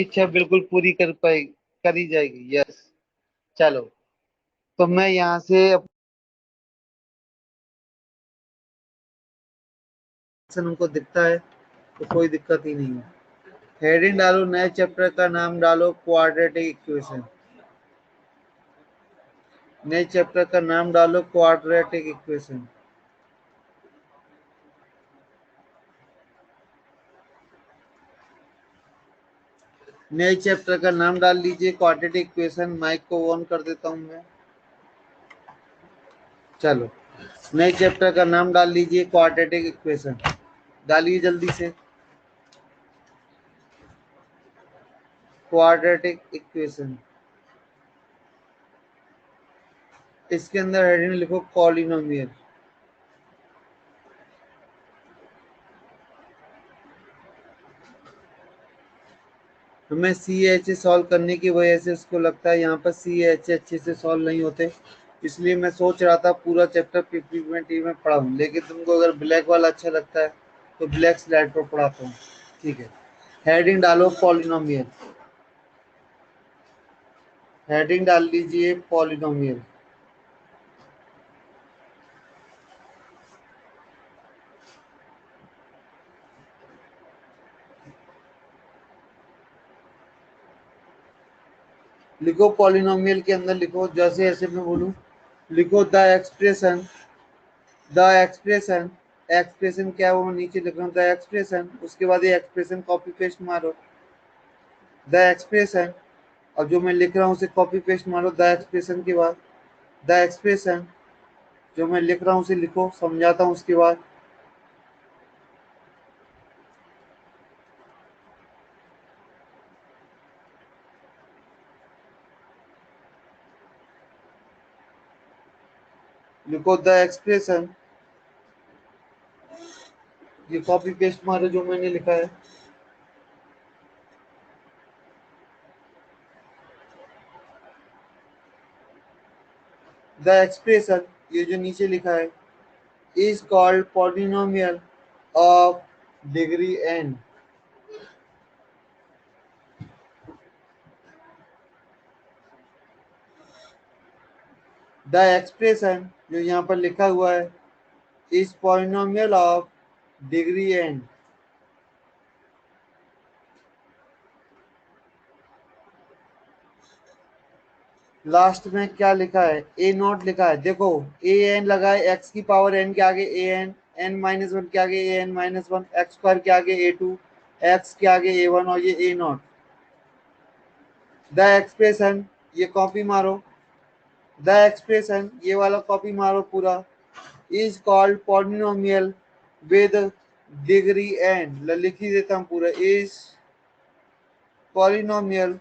इच्छा बिल्कुल पूरी कर पाएगी, करी जाएगी। यस। चलो, तो मैं यहाँ से ऑप्शन उनको दिखता है, तो कोई दिक्कत ही नहीं है। हेडिंग डालो, नए चैप्टर का नाम डालो क्वाड्रेटिक इक्वेशन। नए चैप्टर का नाम डालो क्वाड्रेटिक इक्वेशन। नए चैप्टर का नाम डाल लीजिए क्वाड्रेटिक इक्वेशन। माइक को ऑन कर देता हूं मैं। चलो, नए चैप्टर का नाम डाल लीजिए क्वाड्रेटिक इक्वेशन। डालिए जल्दी से, क्वाड्रेटिक इक्वेशन। इसके अंदर हेडिंग लिखो पॉलिनोमियल। हमें सी एच सॉल्व करने की वजह से उसको लगता है यहाँ पर सी एच अच्छे से सॉल्व नहीं होते, इसलिए मैं सोच रहा था पूरा चैप्टर पीपीटी में पढ़ाऊँ, लेकिन तुमको अगर ब्लैक वाला अच्छा लगता है तो ब्लैक स्लाइड पर पढ़ाता हूँ। ठीक है, हेडिंग डालो पॉलिनोमियल। हेडिंग डाल लीजिए पॉलिनोमियल। लिखो पॉलिनोमियल के अंदर लिखो, जैसे ऐसे मैं बोलूँ, लिखो the expression. The expression, expression क्या है वो मैं नीचे लिख रहा हूँ, द एक्सप्रेशन। उसके बाद ये एक्सप्रेशन कॉपी पेस्ट मारो, द एक्सप्रेशन। और जो मैं लिख रहा हूँ उसे कॉपी पेस्ट मारो द एक्सप्रेशन के बाद। द एक्सप्रेशन, जो मैं लिख रहा हूँ उसे लिखो, समझाता हूँ उसके बाद। लिखो द एक्सप्रेशन, ये कॉपी पेस्ट मारो जो मैंने लिखा है। द एक्सप्रेशन, ये जो नीचे लिखा है, is called polynomial of degree n. The expression जो यहाँ पर लिखा हुआ है, is polynomial of degree n. Last में क्या लिखा है, ए नॉट लिखा है। देखो, ए एन लगा है, एक्स की पावर एन के आगे A N, N minus one के आगे A N minus one, X square के आगे ए टू, एक्स के आगे ए वन, और ये ए नॉट। द एक्सप्रेशन, ये कॉपी मारो, द एक्सप्रेशन ये वाला कॉपी मारो पूरा, is called polynomial with degree n. लिख ही देता हूँ पूरा, is polynomial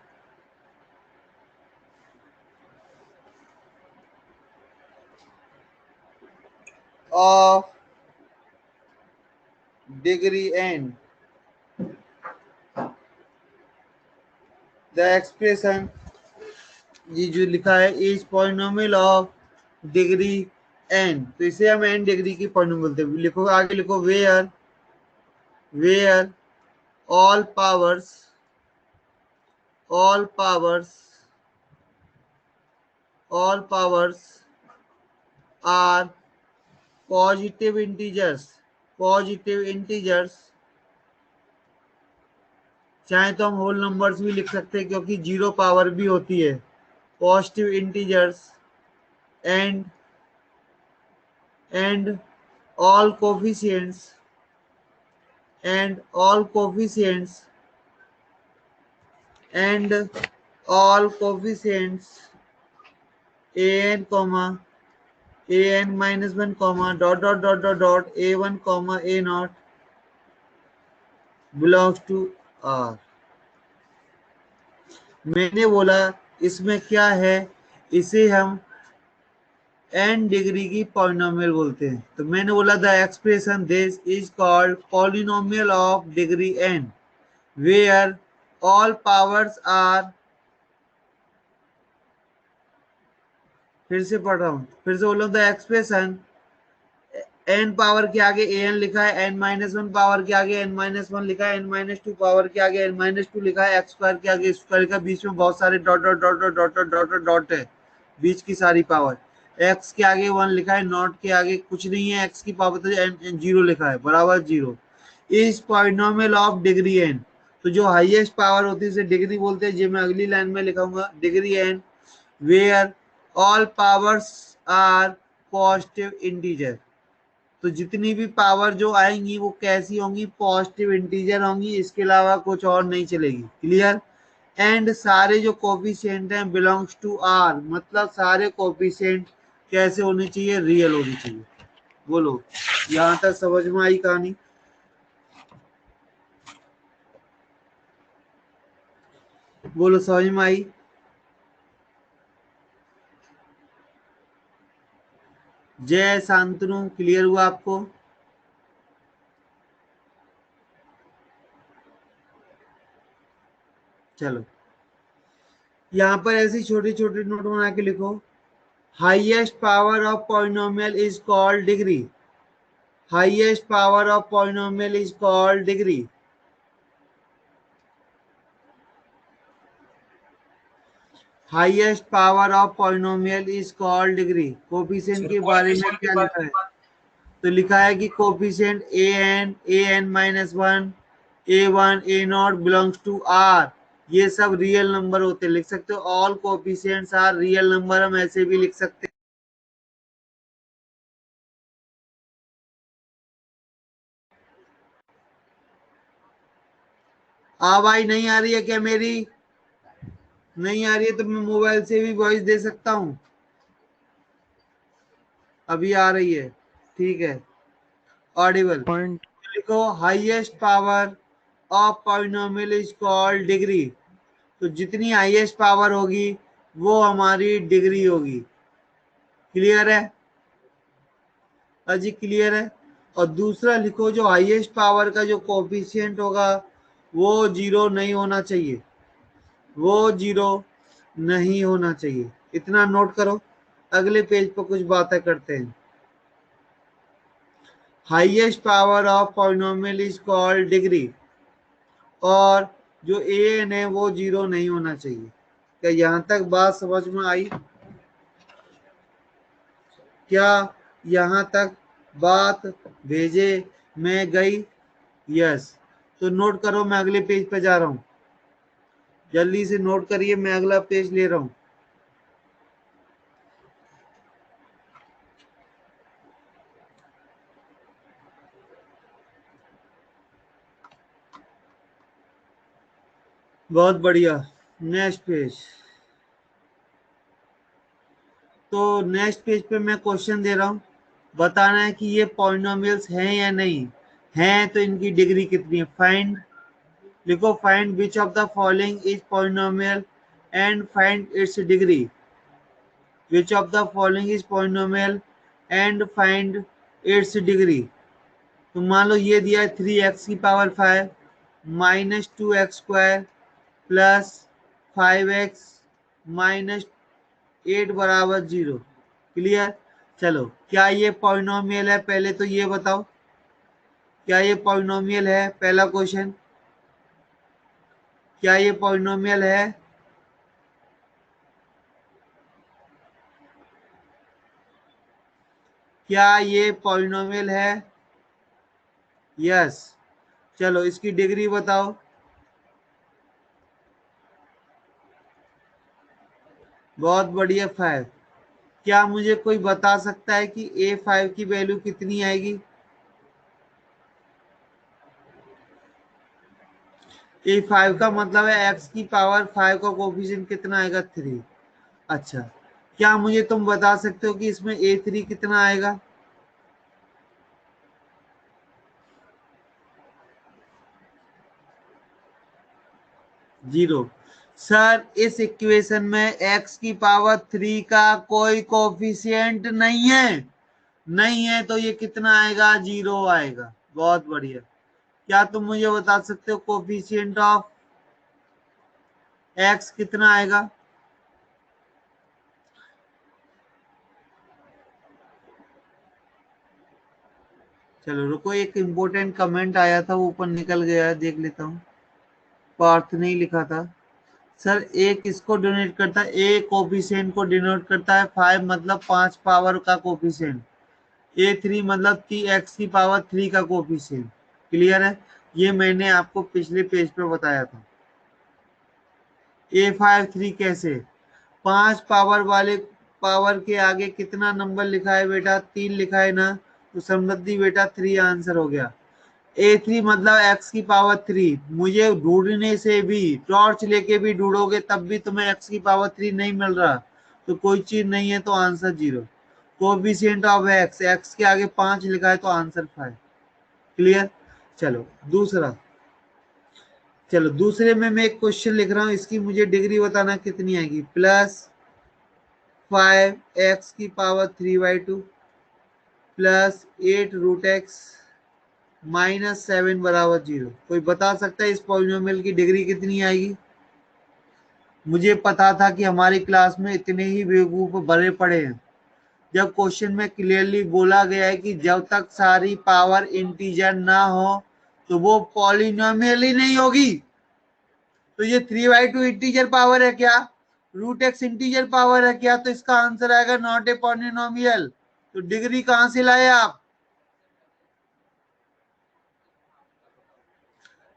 of degree n. The expression, ये जो लिखा है, is polynomial of degree n, तो इसे हम एन डिग्री की पॉलिनोमियल बोलते हैं। लिखो आगे, लिखो where, where all powers, all powers, all powers are positive integers, positive integers. चाहे तो हम होल नंबर्स भी लिख सकते हैं, क्योंकि जीरो पावर भी होती है। Positive integers and and all coefficients, and all coefficients, and all coefficients an comma an minus one comma dot dot dot dot dot a one comma a naught belongs to R। मैंने बोला इसमें क्या है, इसे हम n degree की polynomial बोलते हैं। तो मैंने बोला the expression this is called polynomial of degree n where all powers are, फिर से पढ़ रहा हूं, फिर से बोलो द एक्सप्रेशन एन पावर के आगे ए एन लिखा है, एन माइनस वन पावर के आगे एन माइनस वन लिखा है, एन माइनस टू पावर के आगे एन माइनस टू लिखा है, एक्स स्क्वायर के आगे स्क्वायर का, बीच में बहुत सारे dot dot dot dot dot dot dot dot है, बीच की सारी पावर। एक्स के आगे वन लिखा है, नॉट के आगे कुछ नहीं है, एक्स की पावर तो एन जीरो लिखा है बराबर जीरो। इस पॉलिनोमियल ऑफ डिग्री एन, तो जो हाईएस्ट पावर होती है उसे डिग्री बोलते हैं। ये मैं अगली लाइन में लिखाऊंगा, degree N where all powers are positive integer. तो जितनी भी पावर जो आएंगी वो कैसी होंगी, पॉजिटिव इंटीजर होंगी, इसके अलावा कुछ और नहीं चलेगी। क्लियर। एंड सारे जो कोफिशिएंट हैं बिलोंग्स टू आर, मतलब सारे कोफिशिएंट कैसे होने चाहिए, रियल होनी चाहिए। बोलो यहां तक समझ में आई कहानी? बोलो समझ में आई? जय शांतनु, क्लियर हुआ आपको? चलो यहाँ पर ऐसी छोटी छोटी नोट बना के लिखो। Highest power of polynomial is called degree. Highest power of polynomial is called degree. Highest power of polynomial is called degree. Coefficient के बारे में क्या लिखा है? तो लिखा है कि coefficient a N minus one a naught belongs to R, ये सब रियल नंबर होते हैं। लिख सकते हो all coefficients are real number, हम ऐसे भी लिख सकते हैं। आवाज नहीं आ रही है क्या मेरी? नहीं आ रही है तो मैं मोबाइल से भी वॉइस दे सकता हूँ। अभी आ रही है, ठीक है, ऑडिबल। पॉइंट लिखो highest power of polynomial is called degree. तो जितनी हाईएस्ट पावर होगी वो हमारी डिग्री होगी। क्लियर है? अजी क्लियर है? और दूसरा लिखो जो हाईएस्ट पावर का जो कोफिशिएंट होगा वो जीरो नहीं होना चाहिए, वो जीरो नहीं होना चाहिए। इतना नोट करो। अगले पेज पर कुछ बातें करते हैं। Highest power of polynomial is called degree, और जो ए एन है वो जीरो नहीं होना चाहिए। क्या यहाँ तक बात समझ में आई? क्या यहाँ तक बात भेजे में गई? यस। तो नोट करो, मैं अगले पेज पे जा रहा हूँ, जल्दी से नोट करिए, मैं अगला पेज ले रहा हूँ। बहुत बढ़िया। Next page. तो नेक्स्ट पेज पे मैं क्वेश्चन दे रहा हूँ, बताना है कि ये पॉलिनोमियल्स हैं या नहीं हैं, तो इनकी डिग्री कितनी है। फाइंड, लिखो find which of the following is polynomial and find its degree. Which of the following is polynomial and find its degree. तो मान लो ये दिया है 3x⁵ minus 2x² plus 5x minus 8 बराबर 0। क्लियर। चलो क्या ये पॉलिनोमियल है, पहले तो ये बताओ क्या ये पॉलिनोमियल है, पहला क्वेश्चन, क्या ये पॉलिनोमियल है? क्या ये पॉलिनोमियल है? यस। चलो इसकी डिग्री बताओ। बहुत बढ़िया, 5। क्या मुझे कोई बता सकता है कि A5 की वैल्यू कितनी आएगी? A5 का मतलब है x की पावर 5 का कोफिशिएंट कितना आएगा, 3। अच्छा, क्या मुझे तुम बता सकते हो कि इसमें A3 कितना आएगा? जीरो। सर इस इक्वेशन में x की पावर 3 का कोई कोफिशिएंट नहीं है। नहीं है तो ये कितना आएगा, जीरो आएगा। बहुत बढ़िया। क्या तुम मुझे बता सकते हो कोफिशिएंट ऑफ x कितना आएगा? चलो रुको, एक इम्पोर्टेंट कमेंट आया था वो ऊपर निकल गया है, देख लेता हूँ। पार्थ नहीं लिखा था सर। एक इसको डोनेट करता है, ए कोफिशिएंट को डिनोट करता है 5, मतलब 5 पावर का कोफिशिएंट। A3 मतलब कि x की पावर 3 का कोफिशिएंट। क्लियर है? ये मैंने आपको पिछले पेज पे बताया था। A53 कैसे? 5 पावर वाले पावर के आगे कितना नंबर लिखा है बेटा? 3 लिखा है ना, तो समृद्धि बेटा 3 आंसर हो गया। A3 मतलब x की पावर 3। मुझे ढूंढने से भी, टॉर्च लेके भी ढूंढोगे तब भी तुम्हें x की पावर 3 नहीं मिल रहा, तो कोई चीज नहीं है, तो answer 0। Coefficient of x, x के आगे 5 लिखा है तो आंसर 5। क्लियर? चलो दूसरा। चलो दूसरे में मैं एक क्वेश्चन लिख रहा हूं, इसकी मुझे डिग्री बताना कितनी आएगी। +5 x की पावर 3/2 +8 √x -7 बराबर 0। कोई बता सकता है इस पॉलिनोमियल की डिग्री कितनी आएगी? मुझे पता था कि हमारी क्लास में इतने ही बेवकूफ भरे पड़े हैं। जब क्वेश्चन में क्लियरली बोला गया है कि जब तक सारी पावर इंटीजर ना हो तो वो पॉलिनोमियल ही नहीं होगी। तो ये 3/2 इंटीजर पावर है क्या? √x इंटीजर पावर है क्या? तो इसका आंसर आएगा नॉट ए पॉलिनोमियल। तो डिग्री कहां से लाए आप?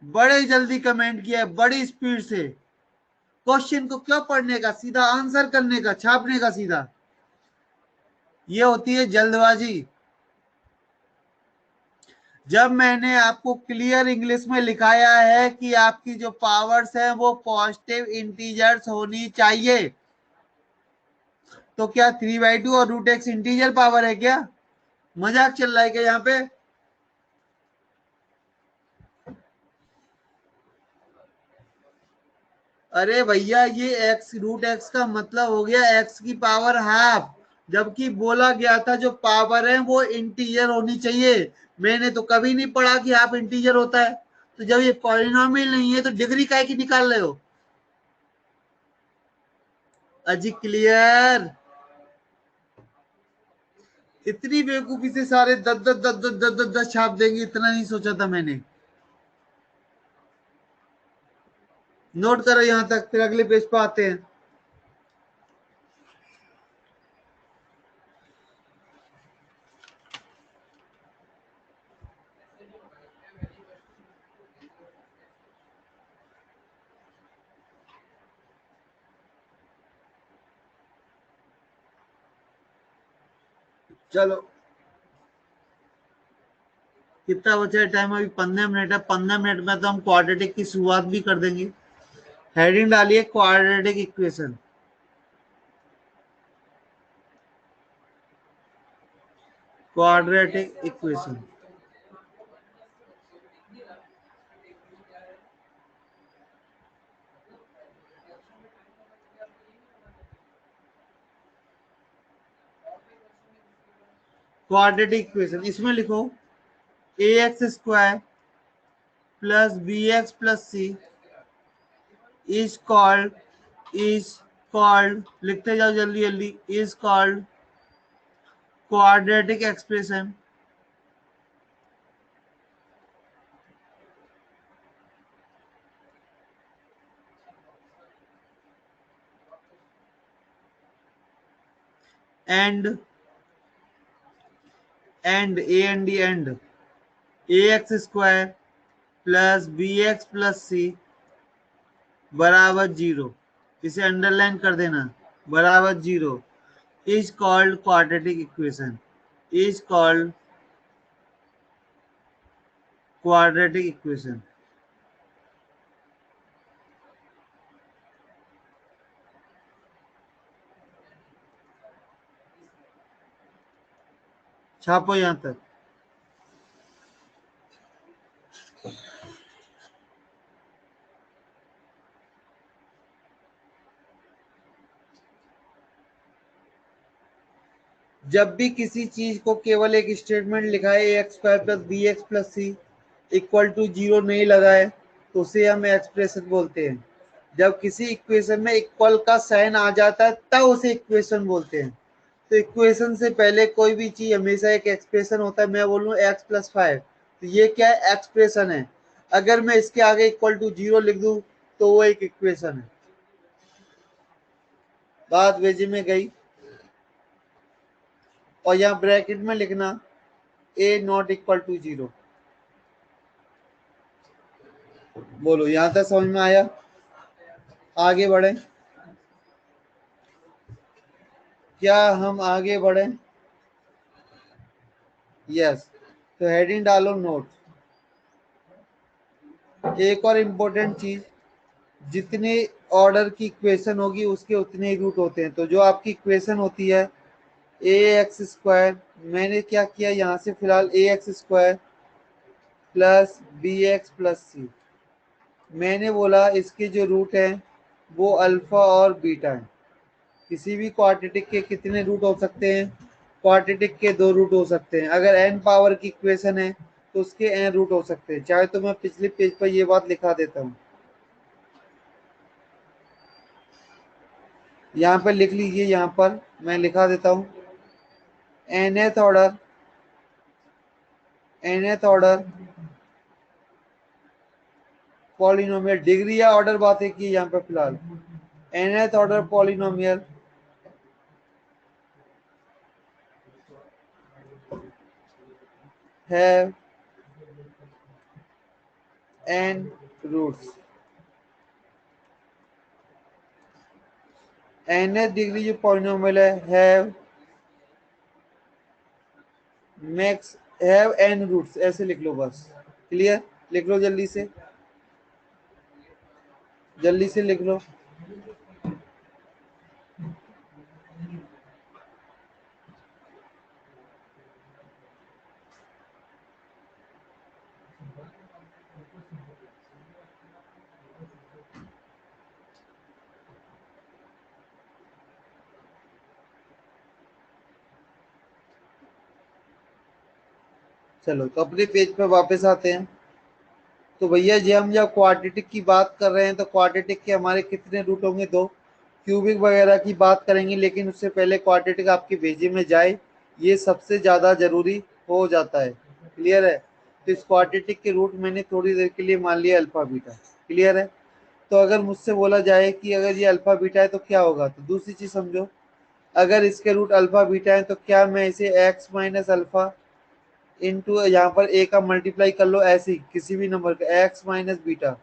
बड़े जल्दी कमेंट किया है, बड़ी स्पीड से। क्वेश्चन को क्यों पढ़ने का, सीधा आंसर करने का, छापने का सीधा। ये होती है जल्दबाजी। जब मैंने आपको क्लियर इंग्लिश में लिखाया है कि आपकी जो पावर्स है वो पॉजिटिव इंटीजर्स होनी चाहिए, तो क्या 3/2 और √x इंटीजर पावर है क्या? मजाक चल रहा है क्या यहाँ पे? अरे भैया, ये x का मतलब हो गया x की पावर हाफ, जबकि बोला गया था जो पावर है वो इंटीजर होनी चाहिए। मैंने तो कभी नहीं पढ़ा कि हाफ इंटीजर होता है। तो जब ये पॉलिनोमियल नहीं है तो डिग्री काहे की निकाल रहे हो? अजी क्लियर? इतनी बेवकूफी से सारे 10 छाप देंगे, इतना नहीं सोचा था मैंने। नोट करो यहां तक, फिर अगले पेज पे आते हैं। चलो कितना बचा है टाइम? अभी 15 मिनट है। 15 मिनट में तो हम क्वाड्रेटिक की शुरुआत भी कर देंगे। हेडिंग डालिए quadratic equation. Quadratic equation. Quadratic equation इसमें लिखो ax² + bx + c is called लिखते जाओ जल्दी जल्दी, is called quadratic expression and and ax² + bx + c बराबर 0। इसे अंडरलाइन कर देना, बराबर 0 is called quadratic equation. Is called quadratic equation. छापो यहां तक। जब भी किसी चीज को केवल एक स्टेटमेंट लिखा है ax² + bx + c = 0 नहीं लगाए तो उसे हम एक्सप्रेशन बोलते हैं। जब किसी इक्वेशन में इक्वल का साइन आ जाता है तब उसे इक्वेशन बोलते हैं। तो इक्वेशन से पहले कोई भी चीज हमेशा एक एक्सप्रेशन होता है। मैं बोलूँ x+5, तो ये क्या है, एक्सप्रेशन है। अगर मैं इसके आगे इक्वल टू 0 लिख दूं तो वो एक इक्वेशन है। बात वेजे में गई। और यहाँ ब्रैकेट में लिखना a नॉट इक्वल टू 0। बोलो, यहां तक समझ में आया? आगे बढ़े, क्या हम आगे बढ़े? यस। तो हेडिंग डालो नोट। एक और इम्पोर्टेंट चीज, जितने ऑर्डर की इक्वेशन होगी उसके उतने ही रूट होते हैं। तो जो आपकी इक्वेशन होती है ए एक्स स्क्वायर, मैंने क्या किया, यहाँ से फिलहाल A X square plus B X plus C, मैंने बोला इसके जो रूट हैं वो अल्फा और बीटा हैं। किसी भी क्वाड्रेटिक के कितने रूट हो सकते हैं? क्वाड्रेटिक के 2 रूट हो सकते हैं। अगर n पावर की इक्वेशन है तो उसके n रूट हो सकते हैं। चाहे तो मैं पिछले पेज पर ये बात लिखा देता हूँ, यहाँ पर लिख लीजिए। यहाँ पर मैं लिखा देता हूँ, nth order, nth order polynomial, डिग्री या ऑर्डर बात है कि यहाँ पर फिलहाल nth order polynomial have n roots. nth degree जो पॉलिनोमियल है मैक्स हैव n रूट्स, ऐसे लिख लो बस। क्लियर? लिख लो जल्दी से, जल्दी से लिख लो। चलो तो अपने पेज पे वापस आते हैं। तो भैया जी, हम जब क्वाड्रेटिक की बात कर रहे हैं तो क्वाड्रेटिक के हमारे कितने रूट होंगे? 2। क्यूबिक वगैरह की बात करेंगे, लेकिन उससे पहले क्वाड्रेटिक आपके भेजे में जाए, ये सबसे ज्यादा जरूरी हो जाता है। क्लियर है? तो इस क्वाड्रेटिक के रूट मैंने थोड़ी देर के लिए मान लिया अल्फा बीटा। क्लियर है? तो अगर मुझसे बोला जाए कि अगर ये अल्फा बीटा है तो क्या होगा, तो दूसरी चीज समझो, अगर इसके रूट अल्फा बीटा है तो क्या मैं इसे एक्स माइनस अल्फा इंटू यहाँ पर ए का मल्टीप्लाई कर लो, ऐसे ही किसी भी नंबर का एक्स माइनस बीटा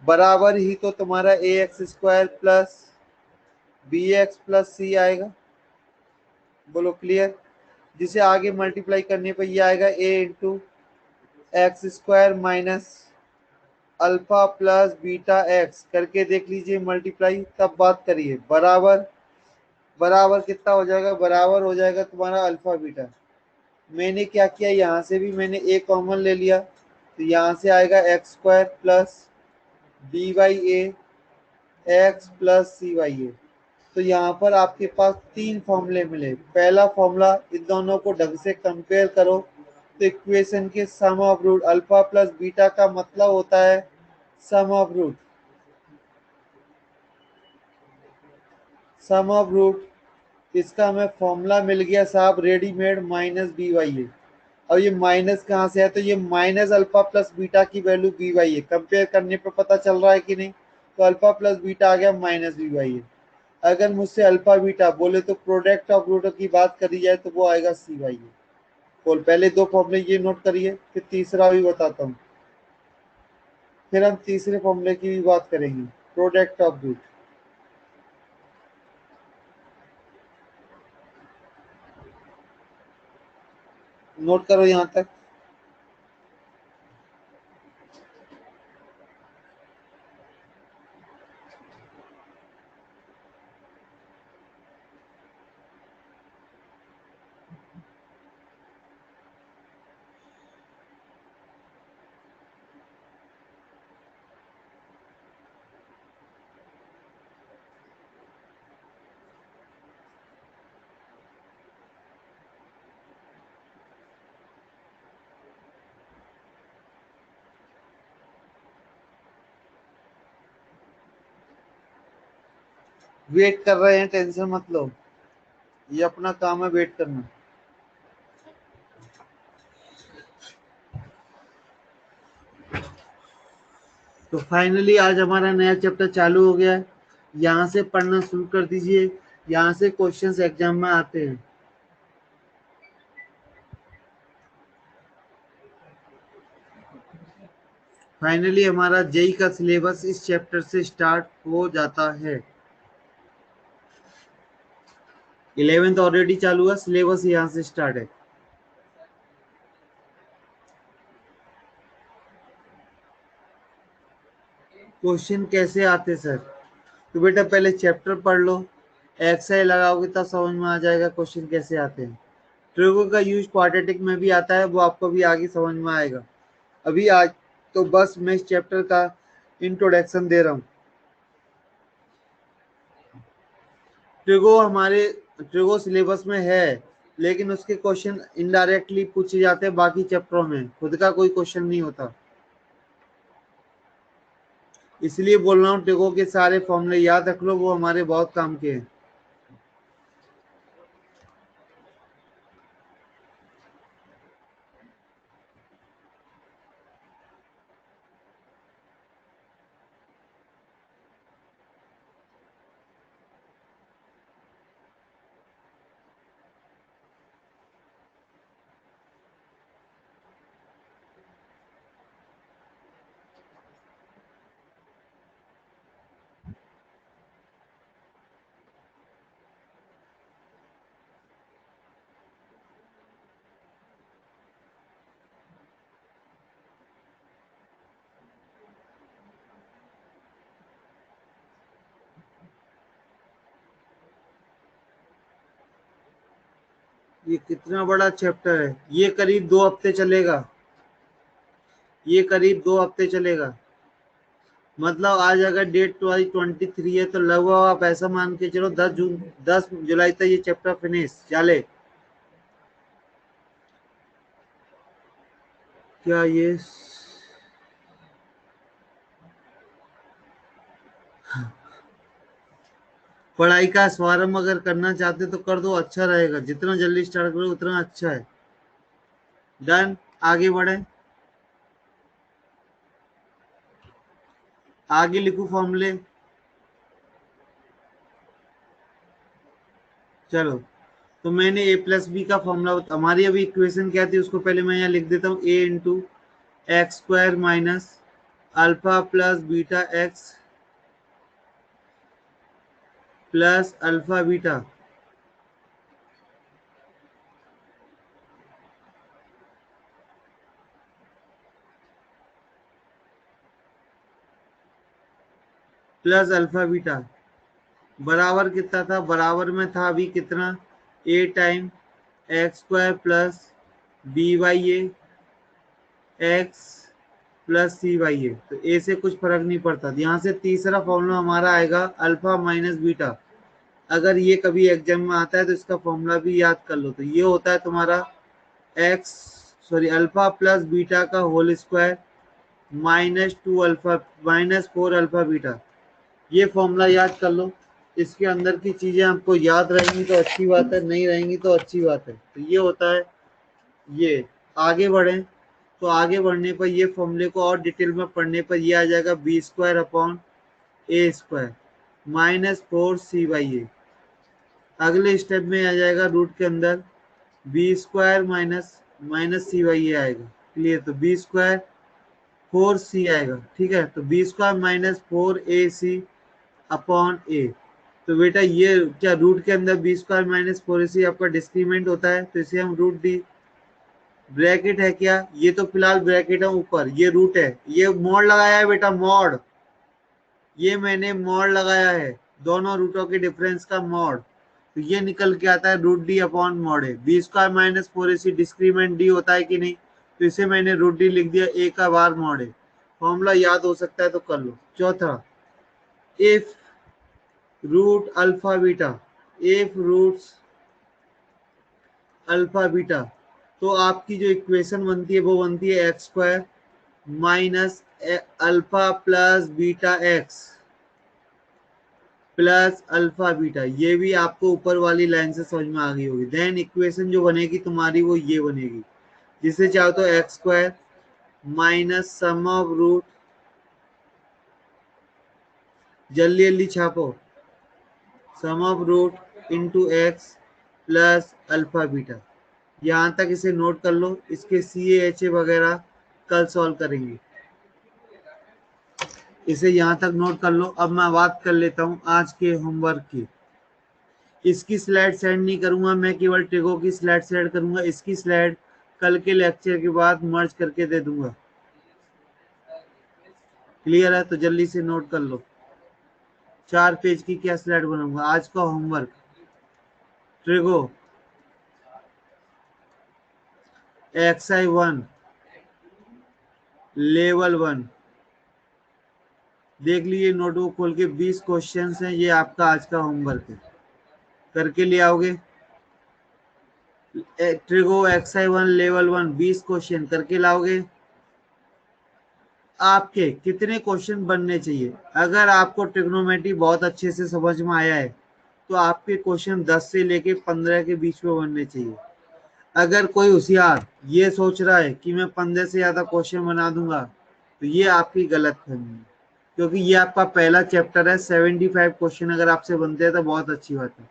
बराबर ही तो तुम्हारा A X square plus B X plus C आएगा। बोलो क्लियर? जिसे आगे मल्टीप्लाई करने पर ये आएगा A into X square minus alpha plus beta X, करके देख लीजिए मल्टीप्लाई, तब बात करिए। बराबर बराबर कितना हो जाएगा? बराबर हो जाएगा तुम्हारा अल्फा बीटा। मैंने क्या किया, यहाँ से भी मैंने ए कॉमन ले लिया, तो यहाँ से आएगा X square plus B by A X plus C by A. तो यहाँ पर आपके पास 3 फॉर्मूले मिले। पहला फॉर्मूला, इन दोनों को ढंग से कंपेयर करो तो इक्वेशन के sum of root, alpha plus beta का मतलब होता है sum of root. Sum of root, इसका हमें फॉर्मूला मिल गया साहब readymade, minus B by A. अब ये माइनस कहाँ से है, तो ये माइनस अल्फा प्लस बीटा की वैल्यू बी वाई है। कंपेयर करने पर पता चल रहा है कि नहीं? तो अल्फा प्लस बीटा आ गया माइनस बी वाई है। अगर मुझसे अल्फा बीटा बोले तो प्रोडक्ट ऑफ रूट की बात करी जाए तो वो आएगा सी वाई है। बोल, पहले 2 फॉर्मूले ये नोट करिए, फिर तीसरा भी बताता हूँ। फिर हम तीसरे फॉर्मूले की भी बात करेंगे, प्रोडक्ट ऑफ रूट। नोट करो यहाँ तक। वेट कर रहे हैं, टेंशन मत लो। ये अपना काम है वेट करना। तो फाइनली आज हमारा नया चैप्टर चालू हो गया है। यहाँ से पढ़ना शुरू कर दीजिए, यहाँ से क्वेश्चंस एग्जाम में आते हैं। फाइनली हमारा जेई का सिलेबस इस चैप्टर से स्टार्ट हो जाता है। 11th ऑलरेडी चालू है, सिलेबस यहाँ से स्टार्ट है। क्वेश्चन कैसे आते सर? तो बेटा पहले चैप्टर पढ़ लो, एक्सरसाइज लगाओगे तब समझ में आ जाएगा क्वेश्चन कैसे आते हैं। ट्रिगो का यूज क्वाड्रेटिक में भी आता है, वो आपको भी आगे समझ में आएगा। अभी आज तो बस मैं इस चैप्टर का इंट्रोडक्शन दे रहा हूँ। ट्रिगो सिलेबस में है, लेकिन उसके क्वेश्चन इनडायरेक्टली पूछे जाते हैं बाकी चैप्टरों में, खुद का कोई क्वेश्चन नहीं होता। इसलिए बोल रहा हूँ ट्रिगो के सारे फॉर्मूले याद रख लो, वो हमारे बहुत काम के हैं। ये कितना बड़ा चैप्टर है, ये करीब 2 हफ्ते चलेगा। ये करीब 2 हफ्ते चलेगा। मतलब आज अगर डेट 23 है तो लगभग आप ऐसा मान के चलो 10 जुलाई तक ये चैप्टर फिनिश चले। क्या ये पढ़ाई का शुभारंभ अगर करना चाहते तो कर दो, अच्छा रहेगा। जितना जल्दी स्टार्ट करो उतना अच्छा है। डन, आगे बढ़े। आगे लिखो फॉर्मूले। चलो, तो मैंने ए प्लस बी का फॉर्मूला, हमारी अभी इक्वेशन क्या थी उसको पहले मैं यहाँ लिख देता हूँ। A into X square minus alpha plus beta x plus alpha beta plus alpha beta बराबर कितना था? बराबर में था अभी कितना? A time X square plus B by X plus C by A. तो ए से कुछ फर्क नहीं पड़ता। यहाँ से तीसरा फॉर्मूला हमारा आएगा अल्फा माइनस बीटा। अगर ये कभी एग्जाम में आता है तो इसका फॉर्मूला भी याद कर लो। तो ये होता है तुम्हारा x sorry alpha plus beta का होल स्क्वायर -4 अल्फा बीटा। ये फॉर्मूला याद कर लो। इसके अंदर की चीजें आपको याद रहेंगी तो अच्छी बात है, नहीं रहेंगी तो अच्छी बात है। तो ये होता है ये। आगे बढ़े तो आगे बढ़ने पर ये फॉर्मूले को और डिटेल में पढ़ने पर ये आ जाएगा बी स्क्वायर अपॉन ए स्क्वायर -4 c/a। अगले स्टेप में आ जाएगा रूट के अंदर B square minus minus c/a आएगा। क्लियर? तो बी स्क्वायर 4c आएगा। ठीक है, तो बी स्क्वायर -4ac अपॉन ए। तो बेटा ये क्या रूट के अंदर बी स्क्वायर -4ac आपका डिस्क्रीमेंट होता है, तो इसे हम रूट डी। ब्रैकेट है क्या? ये तो फिलहाल ब्रैकेट है ऊपर, ये रूट है। ये मॉड लगाया है बेटा, मॉड। ये मैंने मॉड लगाया है, दोनों रूटों के डिफरेंस का मॉड। तो ये निकल के आता है रूट डी अपॉन मॉड है। B square -4ac discriminant D होता है कि नहीं, तो इसे मैंने रूट डी लिख दिया, ए का बार मॉड है। फॉर्मूला याद हो सकता है तो कर लो। चौथा, if root alpha beta, if roots alpha beta, तो आपकी जो इक्वेशन बनती है वो बनती है x square minus alpha plus beta x plus alpha beta, ये भी आपको ऊपर वाली लाइन से समझ में आ गई होगी। देन इक्वेशन जो बनेगी तुम्हारी वो ये बनेगी, जिसे चाहो तो X square minus sum of root, जल्दी जल्दी छापो, sum of root into X plus alpha beta. यहां तक इसे नोट कर लो, इसके सी एच ए वगैरह कल सॉल्व करेंगे, इसे यहां तक नोट कर लो। अब मैं बात कर लेता हूं आज के होमवर्क की। इसकी स्लाइड सेंड नहीं करूंगा मैं, केवल ट्रिगो की स्लाइड सेंड करूंगा। इसकी स्लाइड कल के लेक्चर के बाद मर्ज करके दे दूंगा। क्लियर है? तो जल्दी से नोट कर लो, 4 पेज की क्या स्लाइड बनाऊंगा आज का होमवर्क। ट्रिगो XI1 लेवल 1, देख लीजिए नोटबुक खोल के, 20 क्वेश्चन हैं, ये आपका आज का होमवर्क है, करके ले आओगे। ट्रिगो XI1 लेवल 1 20 क्वेश्चन करके लाओगे। आपके कितने क्वेश्चन बनने चाहिए? अगर आपको ट्रिग्नोमेट्री बहुत अच्छे से समझ में आया है तो आपके क्वेश्चन 10 से लेके 15 के बीच में बनने चाहिए। अगर कोई होशियार ये सोच रहा है कि मैं 15 से ज्यादा क्वेश्चन बना दूंगा तो ये आपकी गलत फहमी है, क्योंकि ये आपका पहला चैप्टर है। 75 क्वेश्चन अगर आपसे बनते हैं तो बहुत अच्छी बात है।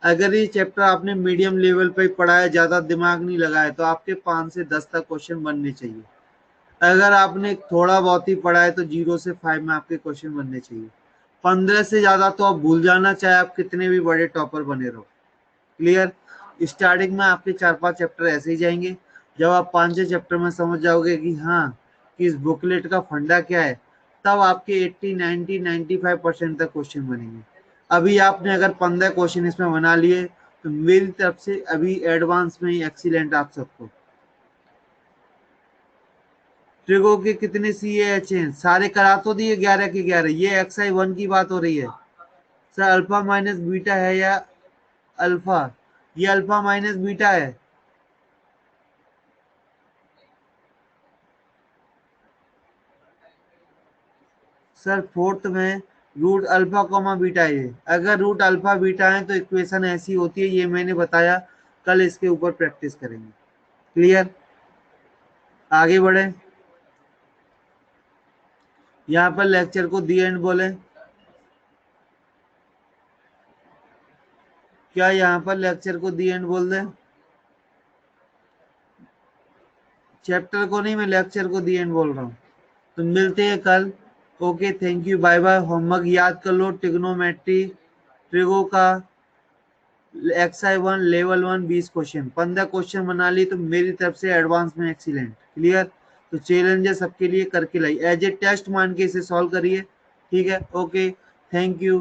अगर ये चैप्टर आपने मीडियम लेवल पे पढ़ा है, ज्यादा दिमाग नहीं लगाया, तो आपके 5 से 10 तक क्वेश्चन बनने चाहिए। अगर आपने थोड़ा बहुत ही पढ़ा है तो 0 से 5 में आपके क्वेश्चन बनने चाहिए। 15 से ज्यादा तो आप भूल जाना, चाहे आप कितने भी बड़े टॉपर बने रहो। क्लियर? स्टार्टिंग में आपके 4-5 चैप्टर ऐसे ही जाएंगे। जब आप 5 चैप्टर में समझ जाओगे कि हाँ कि इस बुकलेट का फंडा क्या है, तब आपके 80 90 95% तक क्वेश्चन बनेंगे। अभी आपने अगर 15 क्वेश्चन इसमें बना लिए तो मेरी तरफ से अभी एडवांस में ही एक्सीलेंट आप सबको। ट्रिगो के कितने सी एच हैं? सारे करा तो दिए 11 के 11। ये XI1 की बात हो रही है सर। अल्फा माइनस बीटा है या अल्फा? ये अल्फा माइनस बीटा है सर। फोर्थ में रूट अल्फा कॉमा बीटा है। अगर रूट अल्फा बीटा है तो इक्वेशन ऐसी होती है, ये मैंने बताया, कल इसके ऊपर प्रैक्टिस करेंगे। क्लियर? आगे बढ़े। यहाँ पर लेक्चर को दी एंड बोले क्या? यहाँ पर लेक्चर को दी एंड बोल दे, चैप्टर को नहीं, मैं लेक्चर को दी एंड बोल रहा हूँ। तो मिलते हैं कल। Okay, thank you, bye bye. Homework याद कर लो, ट्रिग्नोमेट्री ट्रिगो का XI1 लेवल 1 20 क्वेश्चन, 15 क्वेश्चन बना ली तो मेरी तरफ से एडवांस में एक्सीलेंट। क्लियर? तो चैलेंज है सबके लिए, करके लाई, एज ए टेस्ट मान के इसे सॉल्व करिए। ठीक है? Okay, thank you.